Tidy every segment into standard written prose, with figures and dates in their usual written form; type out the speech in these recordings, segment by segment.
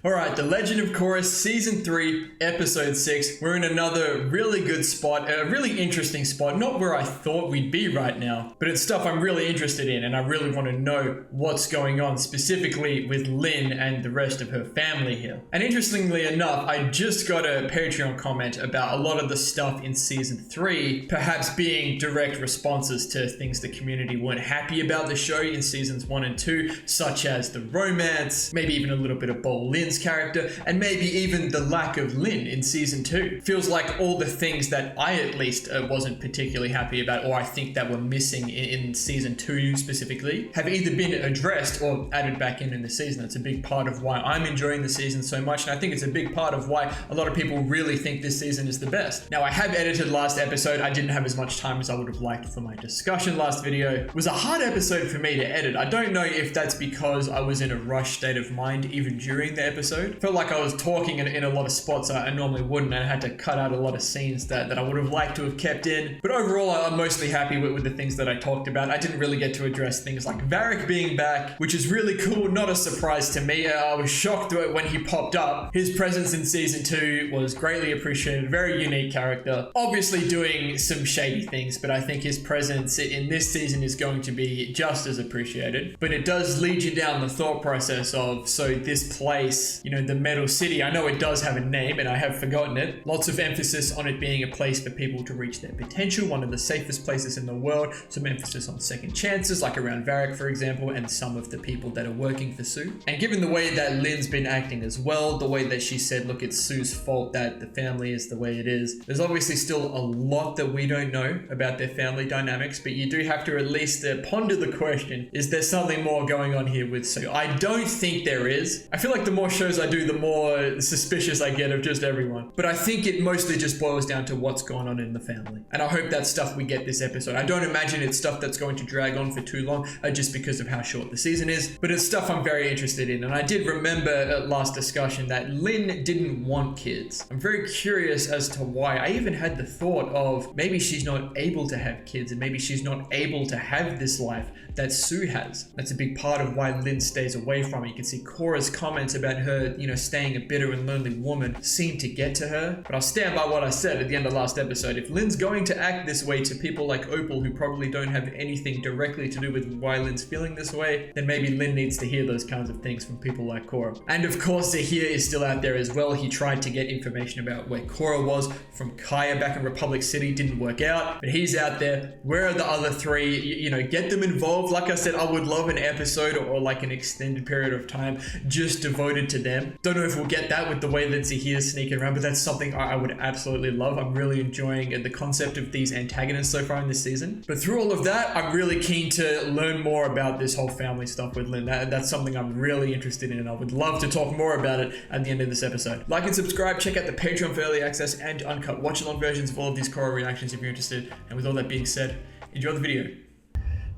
Alright, The Legend of Korra Season 3, Episode 6. We're in another really good spot, a really interesting spot. Not where I thought we'd be right now, but it's stuff I'm really interested in, and I really want to know what's going on, specifically with LIN and the rest of her family here. And interestingly enough, I just got a Patreon comment about a lot of the stuff in Season 3 perhaps being direct responses to things the community weren't happy about the show in Seasons 1 and 2, such as the romance, maybe even a little bit of Lin's character, and maybe even the lack of LIN in Season 2. Feels like all the things that I at least wasn't particularly happy about, or I think that were missing in Season 2 specifically, have either been addressed or added back in the season. That's a big part of why I'm enjoying the season so much, and I think it's a big part of why a lot of people really think this season is the best. Now, I have edited last episode. I didn't have as much time as I would have liked for my discussion last video. It was a hard episode for me to edit. I don't know if that's because I was in a rush state of mind even during the episode. Felt like I was talking in a lot of spots I normally wouldn't, and I had to cut out a lot of scenes that I would have liked to have kept in. But overall, I'm mostly happy with the things that I talked about. I didn't really get to address things like Varric being back, which is really cool, not a surprise to me. I was shocked when he popped up. His presence in Season 2 was greatly appreciated, very unique character. Obviously doing some shady things, but I think his presence in this season is going to be just as appreciated. But it does lead you down the thought process of, so this place, you know, the Metal City, I know it does have a name and I have forgotten it. Lots of emphasis on it being a place for people to reach their potential, one of the safest places in the world. Some emphasis on second chances, like around Varric, for example, and some of the people that are working for Sue. And given the way that Lin's been acting as well, the way that she said, look, it's Sue's fault that the family is the way it is, there's obviously still a lot that we don't know about their family dynamics, but you do have to at least ponder the question, is there something more going on here with Sue? I don't think there is. I feel like the more shows I do, the more suspicious I get of just everyone. But I think it mostly just boils down to what's going on in the family. And I hope that's stuff we get this episode. I don't imagine it's stuff that's going to drag on for too long, just because of how short the season is, but it's stuff I'm very interested in. And I did remember at last discussion that LIN didn't want kids. I'm very curious as to why. I even had the thought of maybe she's not able to have kids, and maybe she's not able to have this life that Sue has. That's a big part of why LIN stays away from it. You can see Korra's comments about her, you know, staying a bitter and lonely woman seem to get to her. But I'll stand by what I said at the end of last episode. If LIN's going to act this way to people like Opal, who probably don't have anything directly to do with why LIN's feeling this way, then maybe LIN needs to hear those kinds of things from people like Korra. And of course, Zahir is still out there as well. He tried to get information about where Korra was from Kaya back in Republic City. Didn't work out, but he's out there. Where are the other three? You know, get them involved. Like I said, I would love an episode or like an extended period of time just devoted to them. Don't know if we'll get that with the way that Zahir's sneaking around, but that's something I would absolutely love. I'm really enjoying the concept of these antagonists so far in this season. But through all of that, I'm really keen to learn more about this whole family stuff with LIN. That's something I'm really interested in, and I would love to talk more about it at the end of this episode. Like and subscribe, check out the Patreon for early access and uncut watch-along versions of all of these Korra reactions if you're interested. And with all that being said, enjoy the video.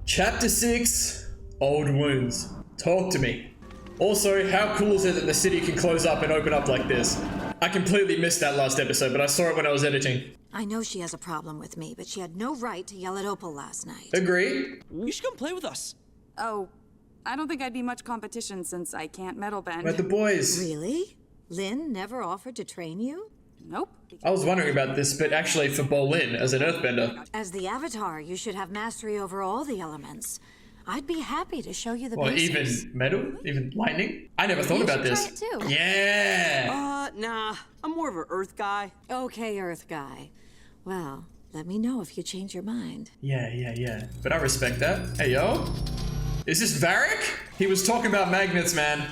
Chapter 6, Old Wounds. Talk to me. Also, how cool is it that the city can close up and open up like this? I completely missed that last episode, but I saw it when I was editing. I know she has a problem with me, but she had no right to yell at Opal last night. Agree. You should come play with us. Oh, I don't think I'd be much competition since I can't metal bend. But the boys. Really? LIN never offered to train you? Nope. I was wondering about this, but actually for Bolin as an earthbender. As the Avatar, you should have mastery over all the elements. I'd be happy to show you the Well, basics. even metal? Even lightning? I never thought about this. Try it too. Yeah! Nah. I'm more of an earth guy. Okay, Earth guy. Well, let me know if you change your mind. Yeah. But I respect that. Hey, yo. Is this Varric? He was talking about magnets, man.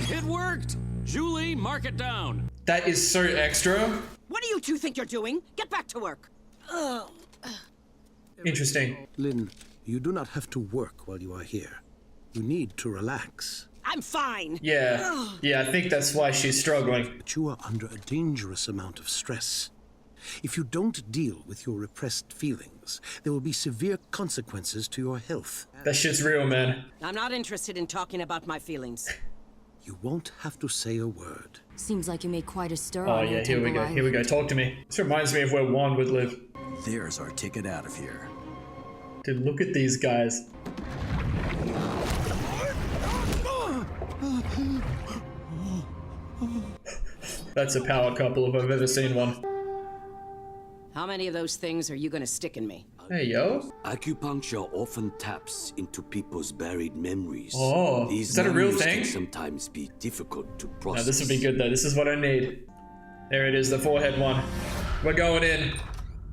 It worked! Julie, mark it down. That is so extra. What do you two think you're doing? Get back to work. Interesting. LIN, you do not have to work while you are here. You need to relax. I'm fine. Yeah, I think that's why she's struggling. But you are under a dangerous amount of stress. If you don't deal with your repressed feelings, there will be severe consequences to your health. That shit's real, man. I'm not interested in talking about my feelings. You won't have to say a word. Seems like you made quite a stir Oh on yeah, here we go. Here we go. Talk to me. This reminds me of where Wand would live. There's our ticket out of here. Dude, look at these guys. That's a power couple if I've ever seen one. How many of those things are you gonna stick in me? Hey, yo. Acupuncture often taps into people's buried memories. Oh, These is that a real memories thing? can sometimes be difficult to No, process. this would be good though. This is what I need. There it is, the forehead one. We're going in.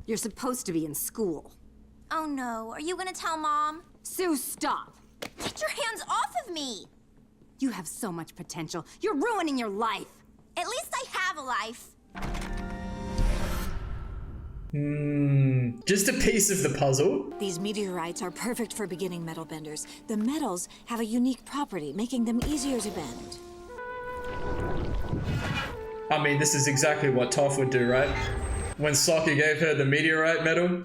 You're supposed to be in school. Oh no, are you gonna tell Mom? Sue, stop! Get your hands off of me! You have so much potential. You're ruining your life. At least I have a life. Just a piece of the puzzle. These meteorites are perfect for beginning metal benders. The metals have a unique property, making them easier to bend. I mean, this is exactly what Toph would do, right? When Sokka gave her the meteorite metal.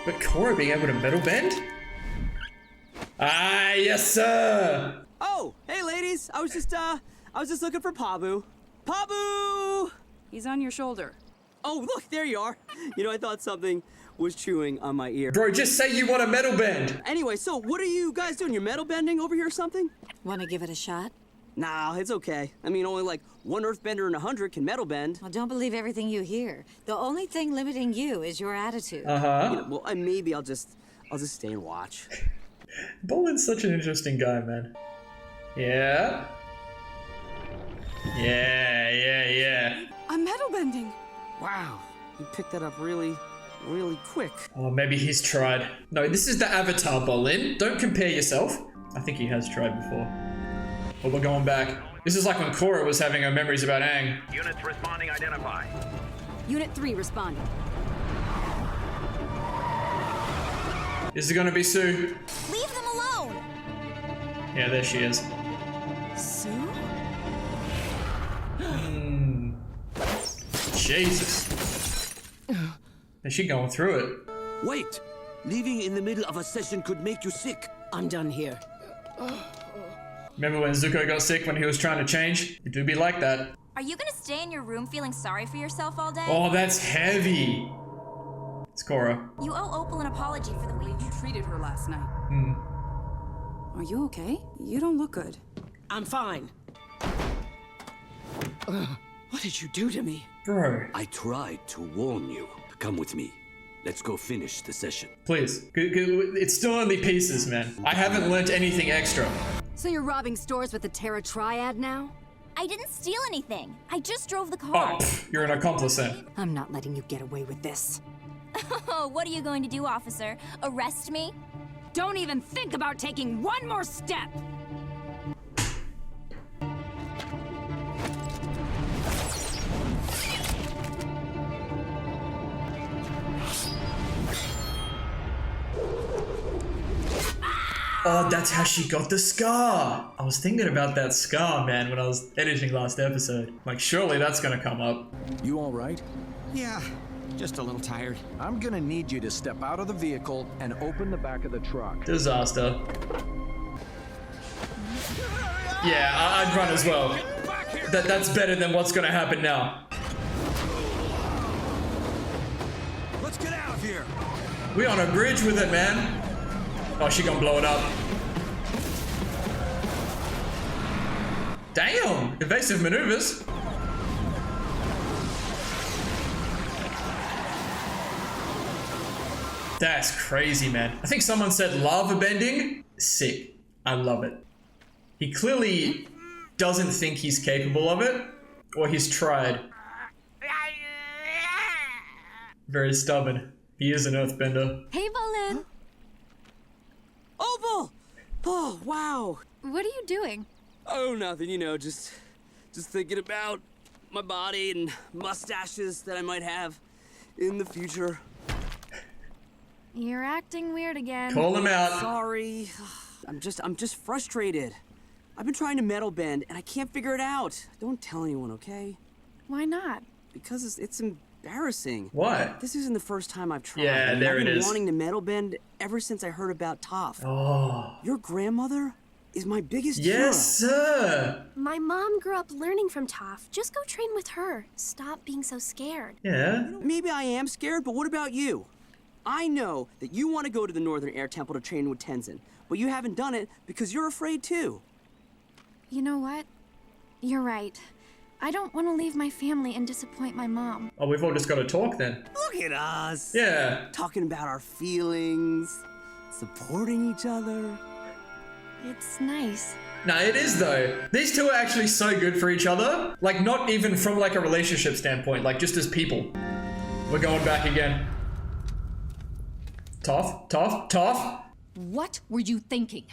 But Korra being able to metal bend? Ah, yes, sir! Oh, hey ladies. I was just looking for Pabu. Pabu! He's on your shoulder. Oh, look, there you are. You know, I thought something was chewing on my ear. Bro, just say you want a metal bend. Anyway, so what are you guys doing? You're metal bending over here or something? Want to give it a shot? Nah, it's okay. I mean, only like one earthbender in 100 can metal bend. Well, don't believe everything you hear. The only thing limiting you is your attitude. You know, well, maybe I'll just stay and watch. Bolin's such an interesting guy, man. Yeah. Yeah. I'm metal bending. Wow, you picked that up really quick. Oh, maybe he's tried. No, this is the Avatar, Bolin. Don't compare yourself. I think he has tried before. But we're going back. This is like when Korra was having her memories about Aang. Units responding, identify. Unit 3 responding. Is it gonna be Sue? Leave them alone! Yeah, there she is. Sue? Jesus. Is she going through it? Wait! Leaving in the middle of a session could make you sick. I'm done here. Remember when Zuko got sick when he was trying to change? It do be like that. Are you gonna stay in your room feeling sorry for yourself all day? Oh, that's heavy. It's Korra. You owe Opal an apology for the way You treated her last night. Hmm. Are you okay? You don't look good. I'm fine. What did you do to me? Bro, I tried to warn you. Come with me. Let's go finish the session. please. It's still only pieces, man. I haven't learnt anything extra. So you're robbing stores with the Terra Triad now? I didn't steal anything. I just drove the Oh, car. you're an accomplice then. I'm not letting you get away with this. Oh, what are you going to do, officer? Arrest me? Don't even think about taking one more step! Oh, that's how she got the scar. I was thinking about that scar, man, when I was editing last episode. Like, surely that's gonna come up. You all right? Yeah, just a little tired. I'm gonna need you to step out of the vehicle and open the back of the truck. Disaster. Yeah, I'd run as well. That's better than what's gonna happen now. Let's get out of here. We on a bridge with it, man. Oh, she gonna blow it up. Damn! Evasive maneuvers. That's crazy, man. I think someone said lava bending. Sick. I love it. He clearly doesn't think he's capable of it, or he's tried. Very stubborn. He is an earthbender. Hey, Bolin! Opal! Oh, wow. What are you doing? Oh, nothing, you know, just thinking about my body and mustaches that I might have in the future. You're acting weird again. Call him out. Sorry. I'm just frustrated. I've been trying to metal bend and I can't figure it out. Don't tell anyone, okay? Why not? Because it's embarrassing. What? This isn't the first time I've tried. Yeah, and there I've it been is. wanting to metal bend ever since I heard about Toph. Oh. Your grandmother is my biggest Yes, hero. sir. My mom grew up learning from Toph. Just go train with her. Stop being so scared. Yeah. Maybe I am scared, but what about you? I know that you want to go to the Northern Air Temple to train with Tenzin, but you haven't done it because you're afraid too. You know what? You're right. I don't want to leave my family and disappoint my mom. Oh, we've all just got to talk then. Look at us. Yeah. Talking about our feelings, supporting each other. It's nice. Nah, it is though. These two are actually so good for each other. Like, not even from like a relationship standpoint, like just as people. We're going back again. Toph. What were you thinking?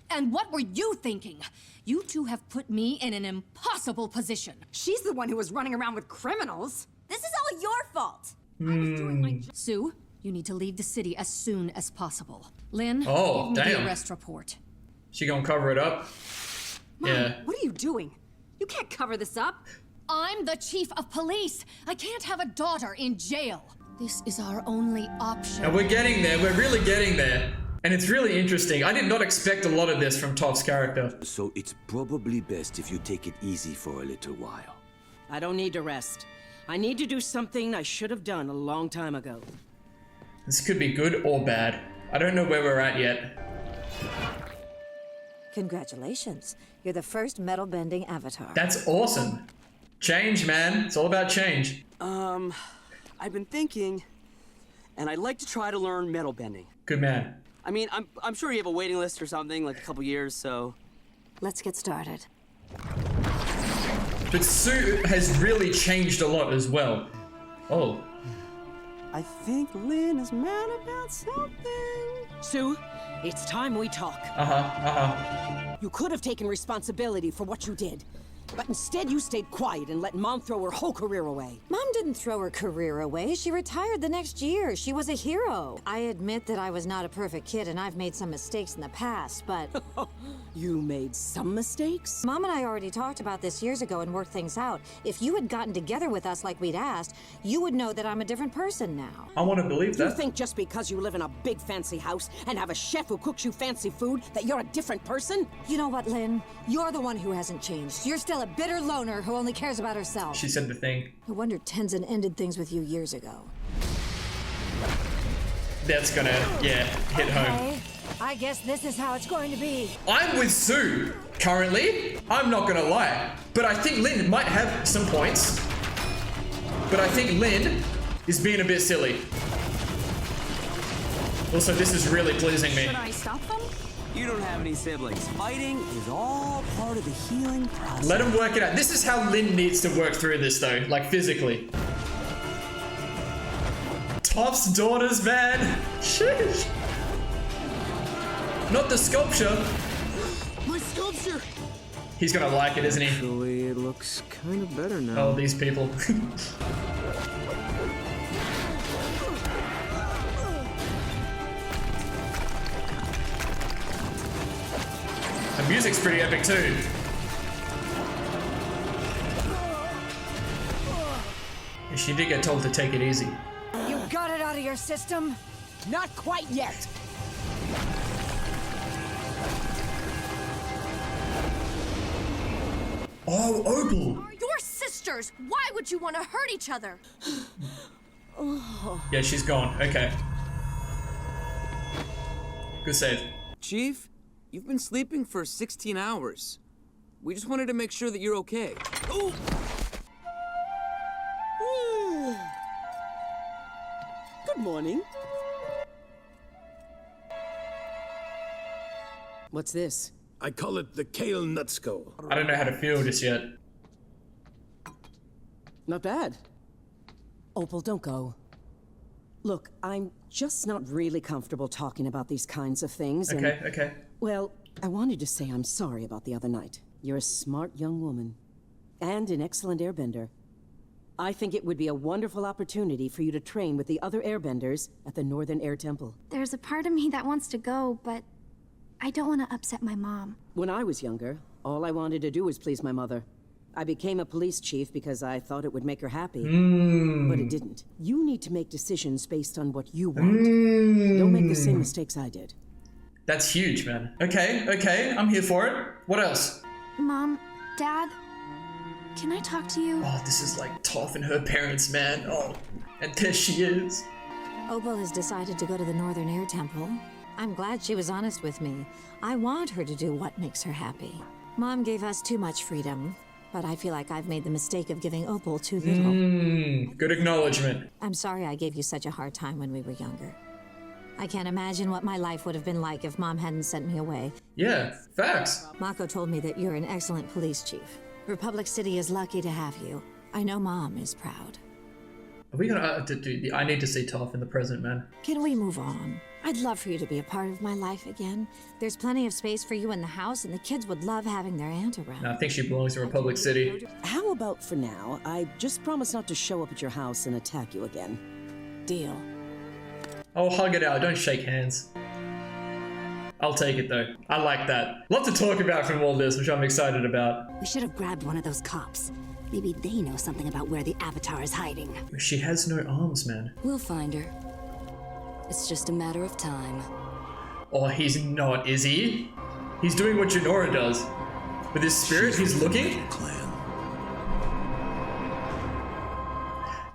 And what were you thinking? You two have put me in an impossible position. She's the one who was running around with criminals. This is all your fault. Sue, you need to leave the city as soon as possible. Lynn, Oh, give me damn. the arrest report. She gonna cover it up? Mom, Yeah. what are you doing? You can't cover this up. I'm the chief of police. I can't have a daughter in jail. This is our only option. And we're getting there. We're really getting there. And it's really interesting. I did not expect a lot of this from Toph's character. So it's probably best if you take it easy for a little while. I don't need to rest. I need to do something I should have done a long time ago. This could be good or bad. I don't know where we're at yet. Congratulations. You're the first metal bending avatar. That's awesome. Change, man. It's all about change. I've been thinking, and I'd like to try to learn metal bending. Good man. I mean, I'm sure you have a waiting list or something, like a couple years, so... Let's get started. But Sue has really changed a lot as well. Oh. I think Lin is mad about something. Sue, it's time we talk. You could have taken responsibility for what you did, but instead you stayed quiet and let Mom throw her whole career away. Mom didn't throw her career away. She retired the next year. She was a hero. I admit that I was not a perfect kid and I've made some mistakes in the past, but... You made some mistakes? Mom and I already talked about this years ago and worked things out. If you had gotten together with us like we'd asked, you would know that I'm a different person now. I want to believe that. You think just because you live in a big fancy house and have a chef who cooks you fancy food that you're a different person? You know what, Lynn? You're the one who hasn't changed. You're still a bitter loner who only cares about herself. She said the thing. No wonder Tenzin ended things with you years ago. That's gonna, yeah, hit home. Okay, I guess this is how it's going to be. I'm with Sue, currently. I'm not gonna lie. But I think Lynn might have some points. But I think Lynn is being a bit silly. Also, this is really pleasing me. Should I stop them? You don't have any siblings. Fighting is all part of the healing process. Let him work it out. This is how Lynn needs to work through this, though, like physically. Toph's daughters, man. Sheesh. Not the sculpture. My sculpture! He's gonna like it, isn't he? Actually, it looks kind of better now. Oh, these people. The music's pretty epic too. She did get told to take it easy. You got it out of your system? Not quite yet. Oh, Opal! You're sisters. Why would you want to hurt each other? Yeah, she's gone. Okay. Good save. Chief, you've been sleeping for 16 hours. We just wanted to make sure that you're okay. Ooh. Good morning. What's this? I call it the Kale Nutsko. I don't know how to feel just yet. Not bad. Opal, don't go. Look, I'm just not really comfortable talking about these kinds of things. Okay, okay. Well, I wanted to say I'm sorry about the other night. You're a smart young woman. And an excellent airbender. I think it would be a wonderful opportunity for you to train with the other airbenders at the Northern Air Temple. There's a part of me that wants to go, but I don't want to upset my mom. When I was younger, all I wanted to do was please my mother. I became a police chief because I thought it would make her happy. But it didn't. You need to make decisions based on what you want. Don't make the same mistakes I did. That's huge, man. Okay, okay, I'm here for it. What else? Mom, Dad, can I talk to you? Oh, this is like Toph and her parents, man. Oh, and there she is. Opal has decided to go to the Northern Air Temple. I'm glad she was honest with me. I want her to do what makes her happy. Mom gave us too much freedom, but I feel like I've made the mistake of giving Opal too little. Good acknowledgement. I'm sorry I gave you such a hard time when we were younger. I can't imagine what my life would have been like if Mom hadn't sent me away. Yeah, facts. Mako told me that you're an excellent police chief. Republic City is lucky to have you. I know Mom is proud. Are we gonna dude, I need to see Toph in the present, man. Can we move on? I'd love for you to be a part of my life again. There's plenty of space for you in the house, and the kids would love having their aunt around. No, I think she belongs in Republic City. How about for now, I just promise not to show up at your house and attack you again. Deal. Oh, hug it out, don't shake hands. I'll take it though. I like that. Lot to talk about from all this, which I'm excited about. We should have grabbed one of those cops. Maybe they know something about where the Avatar is hiding. She has no arms, man. We'll find her. It's just a matter of time. Oh, he's not, is he? He's doing what Jinora does. With his spirit, he's looking?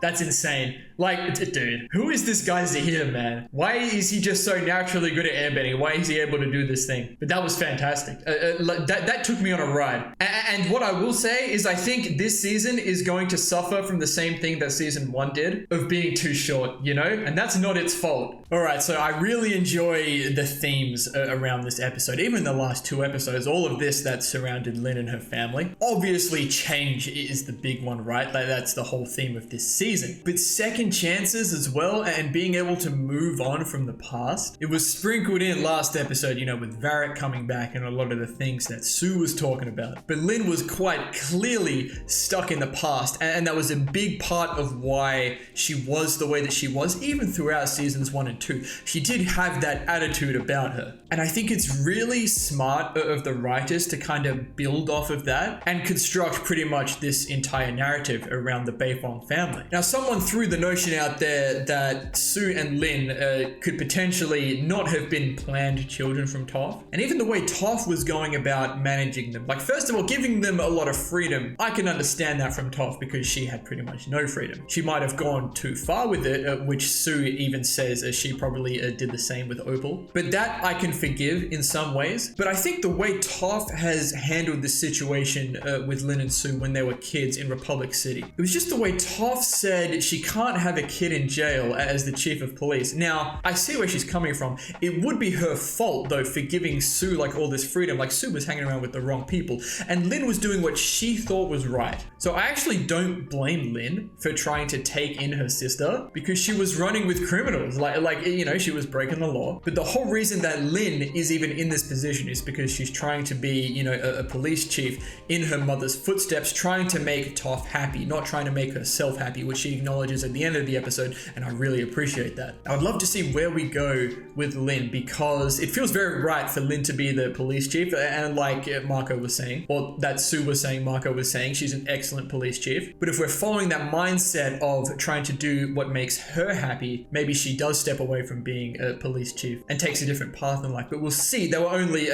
That's insane. Like, dude, who is this guy Zahir, man? Why is he just so naturally good at airbending? Why is he able to do this thing? But that was fantastic. That took me on a ride. And what I will say is I think this season is going to suffer from the same thing that season 1 did, of being too short, you know? And that's not its fault. All right, so I really enjoy the themes around this episode. Even the last 2 episodes, all of this that surrounded Lin and her family. Obviously, change is the big one, right? Like, that's the whole theme of this season. But second chances as well, and being able to move on from the past. It was sprinkled in last episode, you know, with Varric coming back and a lot of the things that Sue was talking about. But Lin was quite clearly stuck in the past, and that was a big part of why she was the way that she was, even throughout seasons 1 and 2. She did have that attitude about her. And I think it's really smart of the writers to kind of build off of that and construct pretty much this entire narrative around the Beifong family. Now, someone threw the notion out there that Sue and Lin could potentially not have been planned children from Toph. And even the way Toph was going about managing them. Like, first of all, giving them a lot of freedom. I can understand that from Toph because she had pretty much no freedom. She might have gone too far with it, which Sue even says she probably did the same with Opal. But that I can forgive in some ways. But I think the way Toph has handled the situation with Lin and Sue when they were kids in Republic City, it was just the way Toph said she can't have a kid in jail as the chief of police. Now, I see where she's coming from. It would be her fault though for giving Sue like all this freedom. Like, Sue was hanging around with the wrong people and Lin was doing what she thought was right. So I actually don't blame Lin for trying to take in her sister because she was running with criminals. Like you know, she was breaking the law. But the whole reason that Lin is even in this position is because she's trying to be, you know, a police chief in her mother's footsteps, trying to make Toph happy, not trying to make herself happy, which she acknowledges at the end of the episode, and I really appreciate that. I would love to see where we go with Lin because it feels very right for Lin to be the police chief, and like Marco was saying, or that Sue was saying, Marco was saying, she's an excellent police chief. But if we're following that mindset of trying to do what makes her happy, maybe she does step away from being a police chief and takes a different path in life. But we'll see. They were only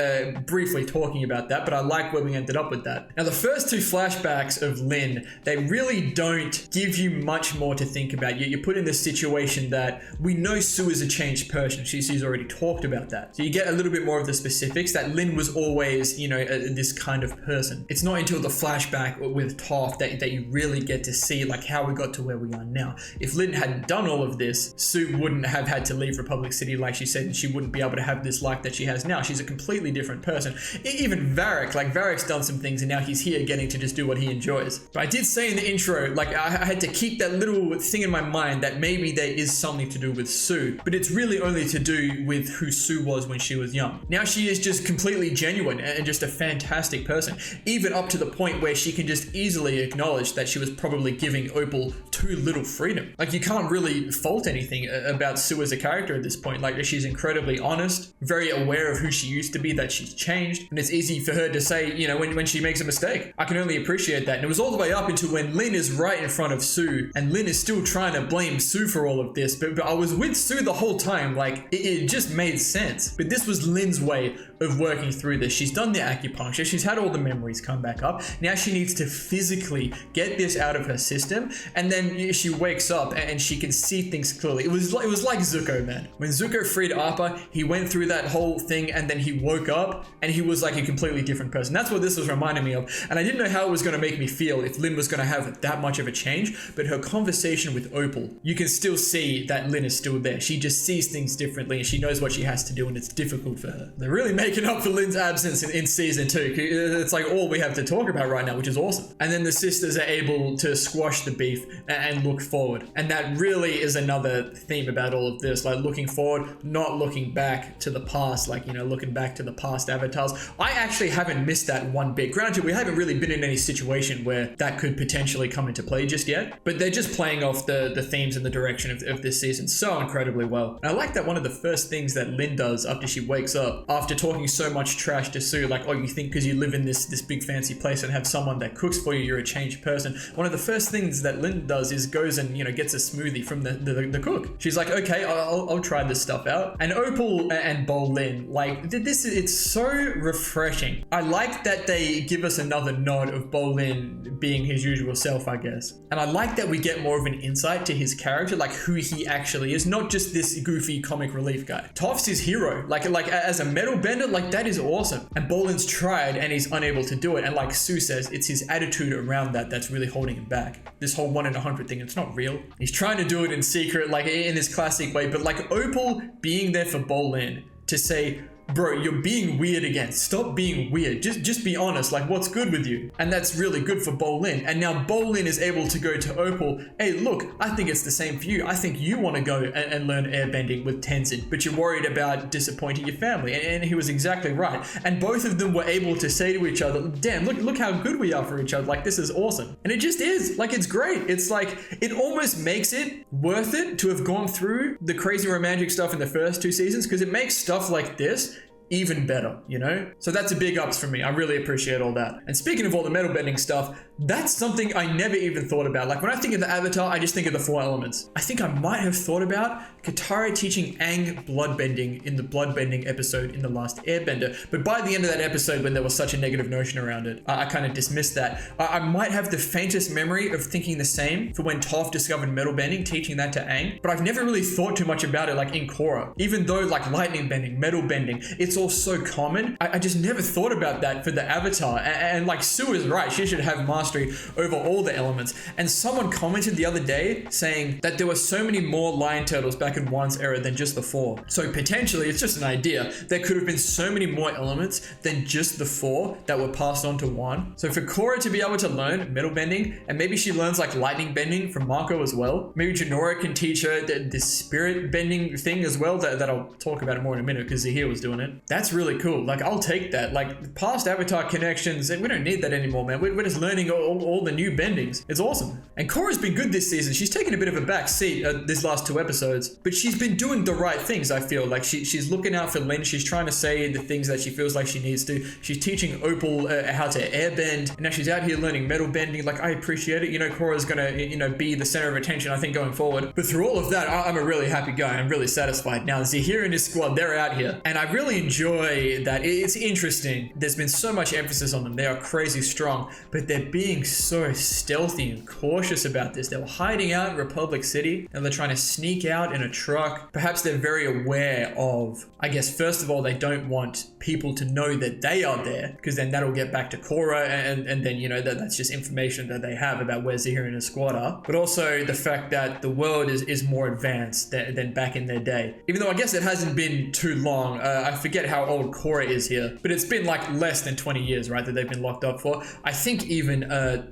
briefly talking about that, but I like where we ended up with that. Now, the first 2 flashbacks of Lin, they really don't give you much more to think about. You're put in this situation that we know Sue is a changed person. She's already talked about that. So you get a little bit more of the specifics that Lin was always, you know, this kind of person. It's not until the flashback with Toph that you really get to see like how we got to where we are now. If Lin hadn't done all of this, Sue wouldn't have had to leave Republic City like she said, and she wouldn't be able to have this life that she has now. She's a completely different person. Even Varric, like Varric's done some things and now he's here getting to just do what he enjoys. But I did say in the intro, like I had to keep that little thing in my mind that maybe there is something to do with Sue, but it's really only to do with who Sue was when she was young. Now she is just completely genuine and just a fantastic person, even up to the point where she can just easily acknowledge that she was probably giving Opal too little freedom. Like, you can't really fault anything about Sue as a character at this point. Like, she's incredibly honest, very aware of who she used to be, that she's changed, and it's easy for her to say, you know, when she makes a mistake. I can only appreciate that. And it was all the way up into when Lin is right in front of Sue, and Lin is still trying to blame Sue for all of this, but I was with Sue the whole time. Like, it just made sense. But this was Lin's way of working through this. She's done the acupuncture. She's had all the memories come back up. Now she needs to physically get this out of her system. And then she wakes up and she can see things clearly. It was like Zuko, man. When Zuko freed Appa, he went through that whole thing and then he woke up and he was like a completely different person. That's what this was reminding me of. And I didn't know how it was going to make me feel if Lin was going to have that much of a change. But her conversation with Opal, you can still see that Lin is still there. She just sees things differently and she knows what she has to do and it's difficult for her. They're really making up for Lin's absence in season 2. It's like all we have to talk about right now, which is awesome. And then the sisters are able to squash the beef and look forward. And that really is another theme about all of this, like looking forward, not looking back to the past, like, you know, looking back to the past avatars. I actually haven't missed that one bit. Granted, we haven't really been in any situation where that could potentially come into play just yet, but they're just playing off the themes and the direction of this season so incredibly well. And I like that one of the first things that Lin does after she wakes up, after talking so much trash to Sue, like, oh, you think because you live in this big fancy place and have someone that cooks for you, you're a changed person. One of the first things that Lin does is goes and, you know, gets a smoothie from the cook. She's like, okay, I'll try this stuff out. And Opal and Bolin, like, it's so refreshing. I like that they give us another nod of Bolin being his usual self, I guess. And I like that we get more of an insight to his character, like who he actually is, not just this goofy comic relief guy. Toph's his hero, like as a metal bender, like that is awesome. And Bolin's tried and he's unable to do it. And like Sue says, it's his attitude around that's really holding him back. This whole 1 in 100 thing, it's not real. He's trying to do it in secret, like in his classic way, but like Opal being there for Bolin to say, bro, you're being weird again. Stop being weird. Just be honest. Like, what's good with you? And that's really good for Bolin. And now Bolin is able to go to Opal. Hey, look, I think it's the same for you. I think you want to go and learn airbending with Tenzin, but you're worried about disappointing your family. And he was exactly right. And both of them were able to say to each other, damn, look how good we are for each other. Like, this is awesome. And it just is. Like, it's great. It's like, it almost makes it worth it to have gone through the crazy romantic stuff in the first 2 seasons, because it makes stuff like this even better, you know? So that's a big ups for me. I really appreciate all that. And speaking of all the metal bending stuff, that's something I never even thought about. Like when I think of the Avatar, I just think of the 4 elements. I think I might have thought about Katara teaching Aang bloodbending in the bloodbending episode in The Last Airbender. But by the end of that episode, when there was such a negative notion around it, I kind of dismissed that. I might have the faintest memory of thinking the same for when Toph discovered metal bending, teaching that to Aang. But I've never really thought too much about it like in Korra. Even though like lightning bending, metal bending, it's all so common. I just never thought about that for the Avatar. And like Sue is right, she should have mastery over all the elements. And someone commented the other day saying that there were so many more lion turtles back in One's era than just the 4. So potentially, it's just an idea, there could have been so many more elements than just the 4 that were passed on to One. So for Korra to be able to learn metal bending, and maybe she learns like lightning bending from Mako as well. Maybe Jinora can teach her the spirit bending thing as well, that I'll talk about it more in a minute because Zahir was doing it. That's really cool. Like, I'll take that. Like, past Avatar connections, and we don't need that anymore, man. We're just learning all the new bendings. It's awesome. And Korra's been good this season. She's taken a bit of a back seat these last 2 episodes, but she's been doing the right things, I feel. Like, she's looking out for Lin. She's trying to say the things that she feels like she needs to. She's teaching Opal how to airbend, and now she's out here learning metal bending. Like, I appreciate it. You know, Korra's gonna, you know, be the center of attention, I think, going forward. But through all of that, I'm a really happy guy. I'm really satisfied. Now, Zahir and his squad, they're out here, and I really enjoy that. It's interesting. There's been so much emphasis on them. They are crazy strong, but they're being so stealthy and cautious about this. They were hiding out in Republic City, and they're trying to sneak out in a truck. Perhaps they're very aware of, I guess, first of all, they don't want people to know that they are there, because then that'll get back to Korra, and then, you know, that's just information that they have about where Zahir and his squad are. But also the fact that the world is more advanced than back in their day. Even though I guess it hasn't been too long. I forget how old Korra is here, but it's been like less than 20 years, right, that they've been locked up for. I think even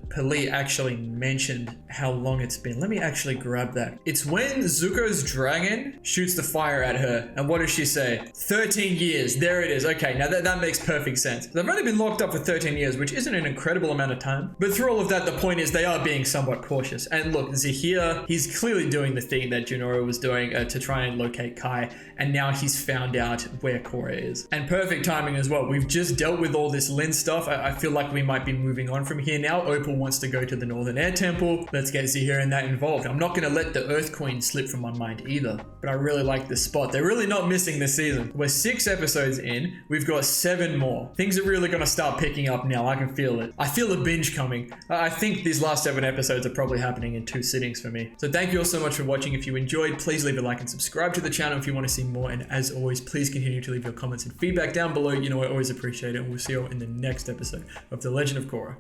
Pali actually mentioned how long it's been. Let me actually grab that. It's when Zuko's dragon shoots the fire at her, and what does she say? 13 years. There it is. Okay, now that makes perfect sense. They've only been locked up for 13 years, which isn't an incredible amount of time. But through all of that, the point is they are being somewhat cautious. And look, Zahir, he's clearly doing the thing that Jinora was doing to try and locate Kai, and now he's found out where Korra is. And perfect timing as well. We've just dealt with all this LIN stuff. I feel like we might be moving on from here now. Opal wants to go to the Northern Air Temple. Let's get Zahir and that involved. I'm not going to let the Earth Queen slip from my mind either, but I really like this spot. They're really not missing this season. We're 6 episodes in. We've got 7 more. Things are really going to start picking up now. I can feel it. I feel a binge coming. I think these last 7 episodes are probably happening in 2 sittings for me. So thank you all so much for watching. If you enjoyed, please leave a like and subscribe to the channel if you want to see more. And as always, please continue to leave your comments and feedback down below. You know, I always appreciate it. And we'll see you all in the next episode of The Legend of Korra.